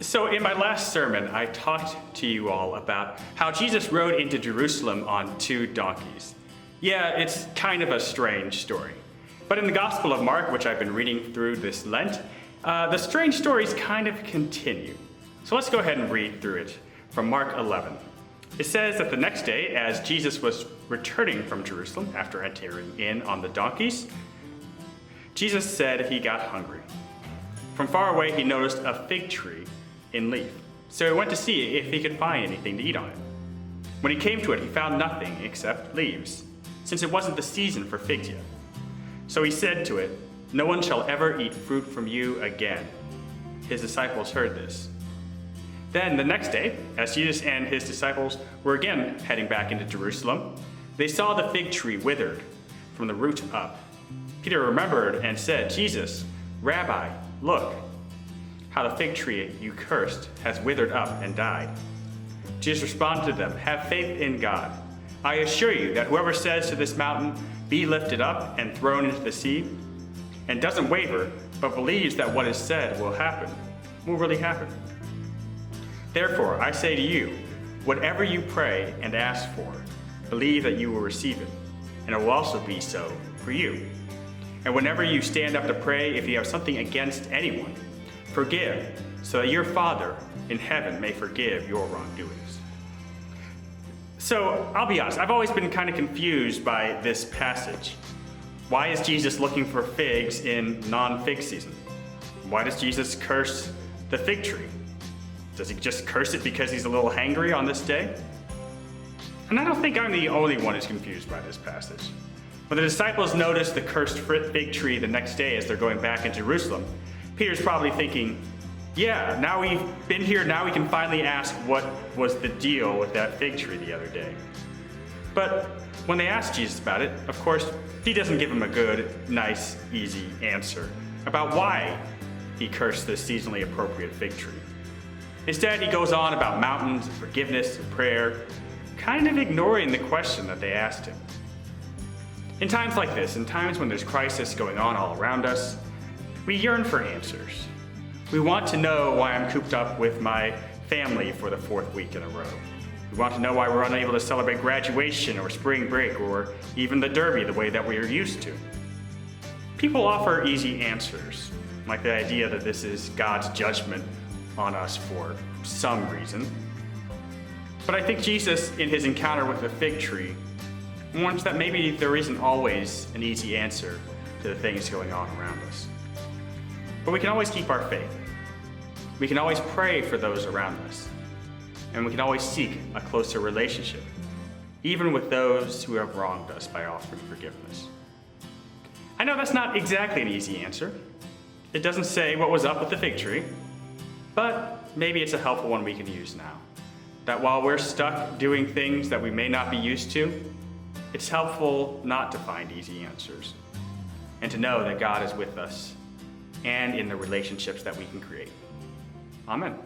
So in my last sermon, I talked to you all about how Jesus rode into Jerusalem on two donkeys. Yeah, it's kind of a strange story. But in the Gospel of Mark, which I've been reading through this Lent, the strange stories kind of continue. So let's go ahead and read through it from Mark 11. It says that the next day, as Jesus was returning from Jerusalem after entering in on the donkeys, Jesus said he got hungry. From far away, he noticed a fig tree in leaf. So he went to see if he could find anything to eat on it. When he came to it, he found nothing except leaves, since it wasn't the season for figs yet. So he said to it, "No one shall ever eat fruit from you again." His disciples heard this. Then the next day, as Jesus and his disciples were again heading back into Jerusalem, they saw the fig tree withered from the root up. Peter remembered and said, "Jesus, Rabbi, look, how the fig tree you cursed has withered up and died." Jesus responded to them, "Have faith in God. I assure you that whoever says to this mountain, 'Be lifted up and thrown into the sea,' and doesn't waver, but believes that what is said will happen, will really happen. Therefore, I say to you, whatever you pray and ask for, believe that you will receive it, and it will also be so for you. And whenever you stand up to pray, if you have something against anyone, forgive, so that your Father in heaven may forgive your wrongdoings." So, I'll be honest, I've always been kind of confused by this passage. Why is Jesus looking for figs in non-fig season? Why does Jesus curse the fig tree? Does he just curse it because he's a little hangry on this day? And I don't think I'm the only one who's confused by this passage. When the disciples notice the cursed fig tree the next day as they're going back in Jerusalem, Peter's probably thinking, yeah, now we've been here, now we can finally ask what was the deal with that fig tree the other day. But when they ask Jesus about it, of course, he doesn't give them a good, nice, easy answer about why he cursed the seasonally appropriate fig tree. Instead, he goes on about mountains, and forgiveness, and prayer, kind of ignoring the question that they asked him. In times like this, in times when there's crisis going on all around us, we yearn for answers. We want to know why I'm cooped up with my family for the fourth week in a row. We want to know why we're unable to celebrate graduation or spring break or even the Derby the way that we are used to. People offer easy answers, like the idea that this is God's judgment on us for some reason. But I think Jesus, in his encounter with the fig tree, warns that maybe there isn't always an easy answer to the things going on around us. But we can always keep our faith. We can always pray for those around us. And we can always seek a closer relationship, even with those who have wronged us, by offering forgiveness. I know that's not exactly an easy answer. It doesn't say what was up with the fig tree, but maybe it's a helpful one we can use now. That while we're stuck doing things that we may not be used to, it's helpful not to find easy answers, and to know that God is with us and in the relationships that we can create. Amen.